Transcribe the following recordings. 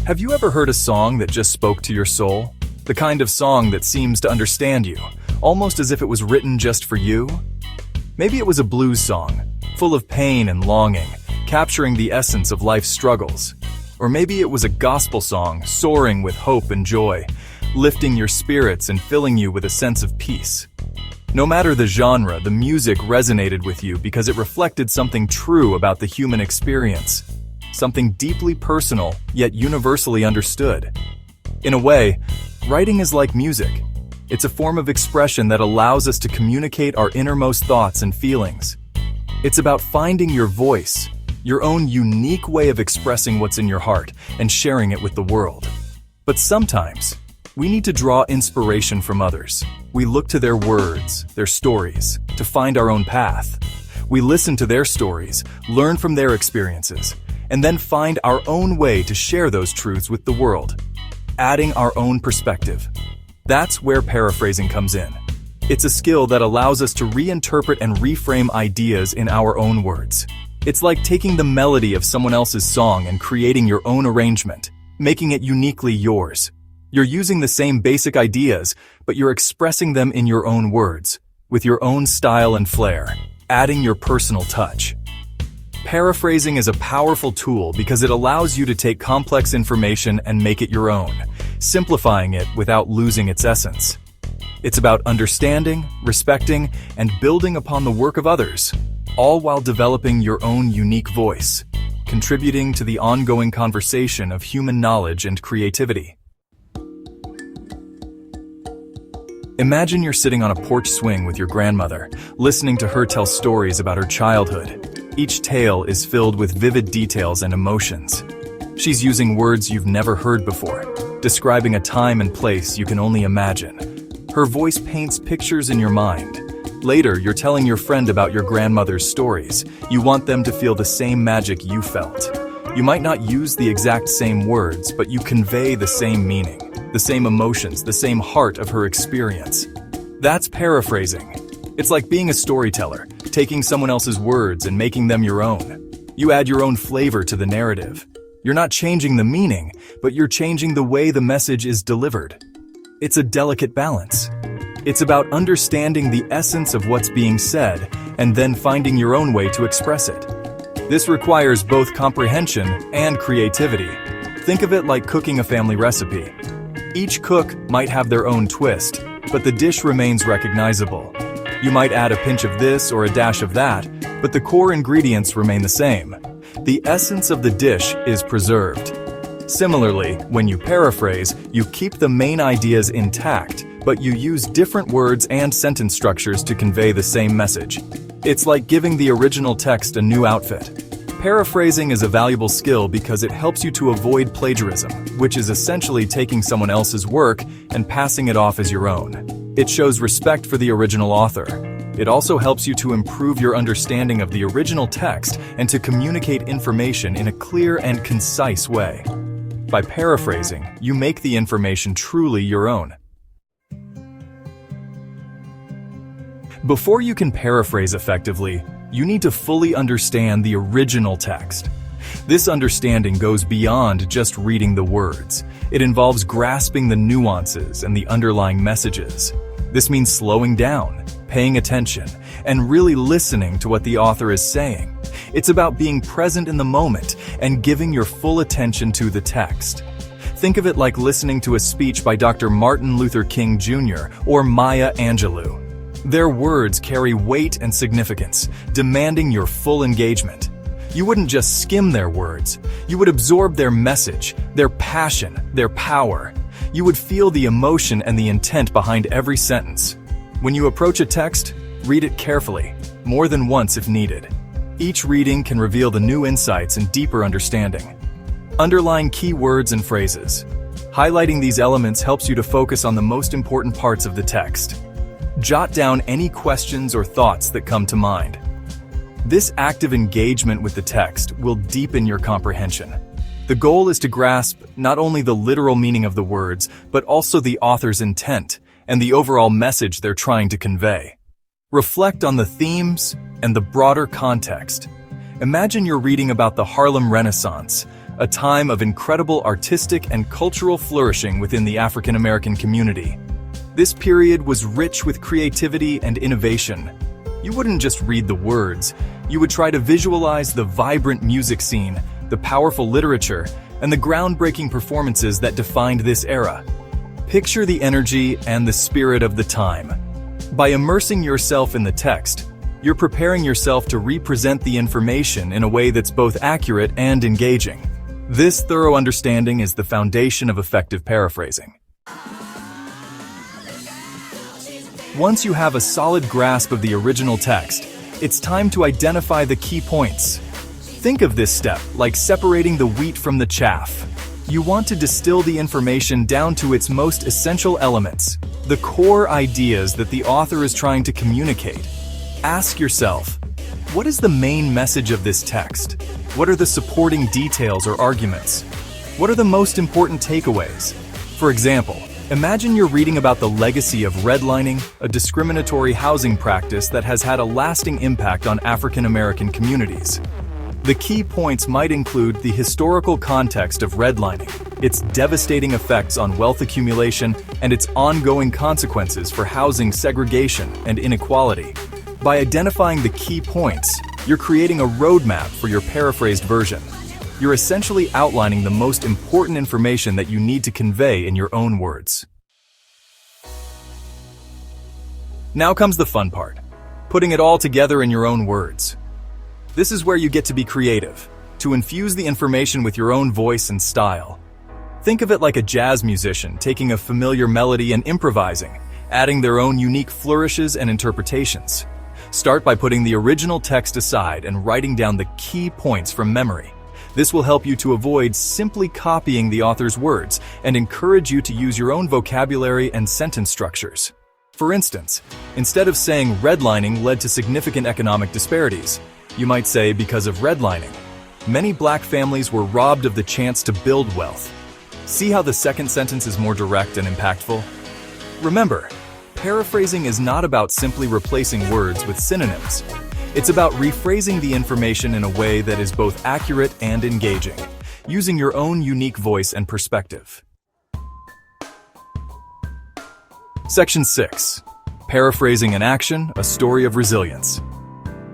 Have you ever heard a song that just spoke to your soul? The kind of song that seems to understand you, almost as if it was written just for you? Maybe it was a blues song, full of pain and longing, capturing the essence of life's struggles. Or maybe it was a gospel song, soaring with hope and joy, lifting your spirits and filling you with a sense of peace. No matter the genre, the music resonated with you because it reflected something true about the human experience, something deeply personal yet universally understood. In a way, writing is like music. It's a form of expression that allows us to communicate our innermost thoughts and feelings. It's about finding your voice, your own unique way of expressing what's in your heart and sharing it with the world. But sometimes, we need to draw inspiration from others. We look to their words, their stories, to find our own path. We listen to their stories, learn from their experiences, and then find our own way to share those truths with the world, adding our own perspective. That's where paraphrasing comes in. It's a skill that allows us to reinterpret and reframe ideas in our own words. It's like taking the melody of someone else's song and creating your own arrangement, making it uniquely yours. You're using the same basic ideas, but you're expressing them in your own words, with your own style and flair, adding your personal touch. Paraphrasing is a powerful tool because it allows you to take complex information and make it your own, simplifying it without losing its essence. It's about understanding, respecting, and building upon the work of others, all while developing your own unique voice, contributing to the ongoing conversation of human knowledge and creativity. Imagine you're sitting on a porch swing with your grandmother, listening to her tell stories about her childhood. Each tale is filled with vivid details and emotions. She's using words you've never heard before, describing a time and place you can only imagine. Her voice paints pictures in your mind. Later, you're telling your friend about your grandmother's stories. You want them to feel the same magic you felt. You might not use the exact same words, but you convey the same meaning, the same emotions, the same heart of her experience. That's paraphrasing. It's like being a storyteller, taking someone else's words and making them your own. You add your own flavor to the narrative. You're not changing the meaning, but you're changing the way the message is delivered. It's a delicate balance. It's about understanding the essence of what's being said and then finding your own way to express it. This requires both comprehension and creativity. Think of it like cooking a family recipe. Each cook might have their own twist, but the dish remains recognizable. You might add a pinch of this or a dash of that, but the core ingredients remain the same. The essence of the dish is preserved. Similarly, when you paraphrase, you keep the main ideas intact, but you use different words and sentence structures to convey the same message. It's like giving the original text a new outfit. Paraphrasing is a valuable skill because it helps you to avoid plagiarism, which is essentially taking someone else's work and passing it off as your own. It shows respect for the original author. It also helps you to improve your understanding of the original text and to communicate information in a clear and concise way. By paraphrasing, you make the information truly your own. Before you can paraphrase effectively, you need to fully understand the original text. This understanding goes beyond just reading the words. It involves grasping the nuances and the underlying messages. This means slowing down, paying attention, and really listening to what the author is saying. It's about being present in the moment and giving your full attention to the text. Think of it like listening to a speech by Dr. Martin Luther King Jr. or Maya Angelou. Their words carry weight and significance, demanding your full engagement. You wouldn't just skim their words. You would absorb their message, their passion, their power. You would feel the emotion and the intent behind every sentence. When you approach a text, read it carefully, more than once if needed. Each reading can reveal the new insights and deeper understanding. Underline key words and phrases. Highlighting these elements helps you to focus on the most important parts of the text. Jot down any questions or thoughts that come to mind. This active engagement with the text will deepen your comprehension. The goal is to grasp not only the literal meaning of the words, but also the author's intent and the overall message they're trying to convey. Reflect on the themes and the broader context. Imagine you're reading about the Harlem Renaissance, a time of incredible artistic and cultural flourishing within the African American community. This period was rich with creativity and innovation. You wouldn't just read the words, you would try to visualize the vibrant music scene, the powerful literature, and the groundbreaking performances that defined this era. Picture the energy and the spirit of the time. By immersing yourself in the text, you're preparing yourself to represent the information in a way that's both accurate and engaging. This thorough understanding is the foundation of effective paraphrasing. Once you have a solid grasp of the original text, it's time to identify the key points. Think of this step like separating the wheat from the chaff. You want to distill the information down to its most essential elements, the core ideas that the author is trying to communicate. Ask yourself, what is the main message of this text? What are the supporting details or arguments? What are the most important takeaways? For example, imagine you're reading about the legacy of redlining, a discriminatory housing practice that has had a lasting impact on African American communities. The key points might include the historical context of redlining, its devastating effects on wealth accumulation, and its ongoing consequences for housing segregation and inequality. By identifying the key points, you're creating a roadmap for your paraphrased version. You're essentially outlining the most important information that you need to convey in your own words. Now comes the fun part, putting it all together in your own words. This is where you get to be creative, to infuse the information with your own voice and style. Think of it like a jazz musician taking a familiar melody and improvising, adding their own unique flourishes and interpretations. Start by putting the original text aside and writing down the key points from memory. This will help you to avoid simply copying the author's words and encourage you to use your own vocabulary and sentence structures. For instance, instead of saying redlining led to significant economic disparities, you might say because of redlining, many black families were robbed of the chance to build wealth. See how the second sentence is more direct and impactful? Remember, paraphrasing is not about simply replacing words with synonyms. It's about rephrasing the information in a way that is both accurate and engaging, using your own unique voice and perspective. Section 6. Paraphrasing in Action, a Story of Resilience.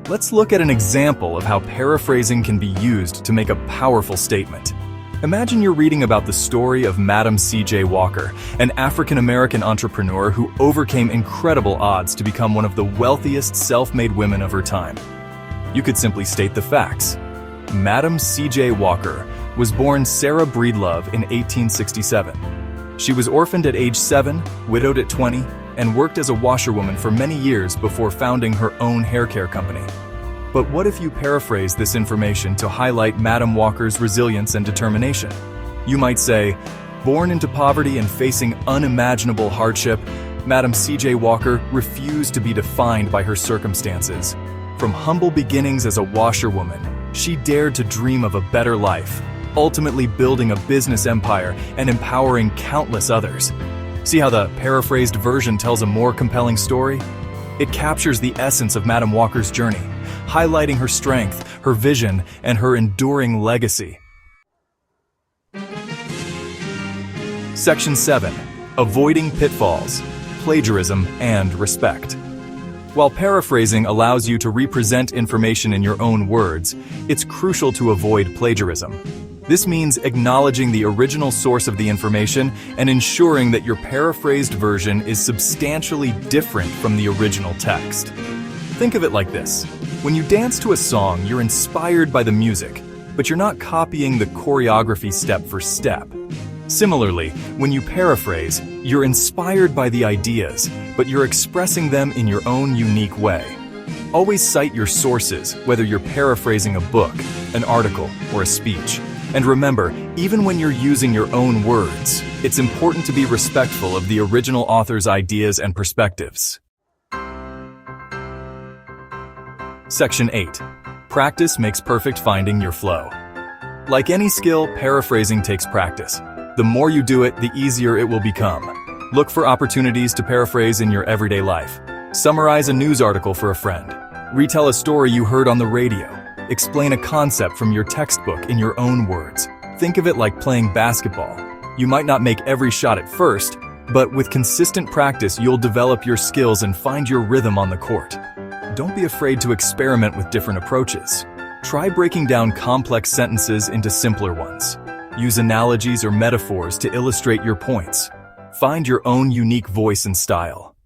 Let's look at an example of how paraphrasing can be used to make a powerful statement. Imagine you're reading about the story of Madam C.J. Walker, an African-American entrepreneur who overcame incredible odds to become one of the wealthiest self-made women of her time. You could simply state the facts. Madam C.J. Walker was born Sarah Breedlove in 1867. She was orphaned at age 7, widowed at 20, and worked as a washerwoman for many years before founding her own hair care company. But what if you paraphrase this information to highlight Madam Walker's resilience and determination? You might say, born into poverty and facing unimaginable hardship, Madam C.J. Walker refused to be defined by her circumstances. From humble beginnings as a washerwoman, she dared to dream of a better life, ultimately building a business empire and empowering countless others. See how the paraphrased version tells a more compelling story? It captures the essence of Madam Walker's journey, highlighting her strength, her vision, and her enduring legacy. Section 7. Avoiding pitfalls, plagiarism, and respect. While paraphrasing allows you to represent information in your own words, it's crucial to avoid plagiarism. This means acknowledging the original source of the information and ensuring that your paraphrased version is substantially different from the original text. Think of it like this. When you dance to a song, you're inspired by the music, but you're not copying the choreography step for step. Similarly, when you paraphrase, you're inspired by the ideas, but you're expressing them in your own unique way. Always cite your sources, whether you're paraphrasing a book, an article, or a speech. And remember, even when you're using your own words, it's important to be respectful of the original author's ideas and perspectives. Section 8. Practice makes perfect. Finding your flow. Like any skill, paraphrasing takes practice. The more you do it, the easier it will become. Look for opportunities to paraphrase in your everyday life. Summarize a news article for a friend. Retell a story you heard on the radio. Explain a concept from your textbook in your own words. Think of it like playing basketball. You might not make every shot at first, but with consistent practice, you'll develop your skills and find your rhythm on the court. Don't be afraid to experiment with different approaches. Try breaking down complex sentences into simpler ones. Use analogies or metaphors to illustrate your points. Find your own unique voice and style.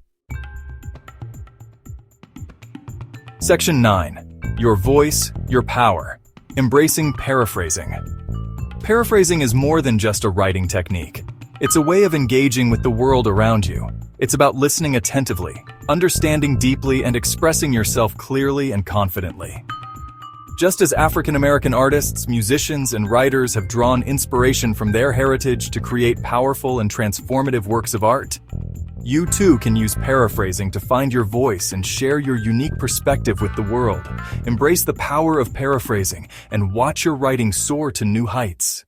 Section 9. Your voice, your power. Embracing paraphrasing. Paraphrasing is more than just a writing technique. It's a way of engaging with the world around you. It's about listening attentively, understanding deeply, and expressing yourself clearly and confidently. Just as African American artists, musicians, and writers have drawn inspiration from their heritage to create powerful and transformative works of art, you too can use paraphrasing to find your voice and share your unique perspective with the world. Embrace the power of paraphrasing and watch your writing soar to new heights.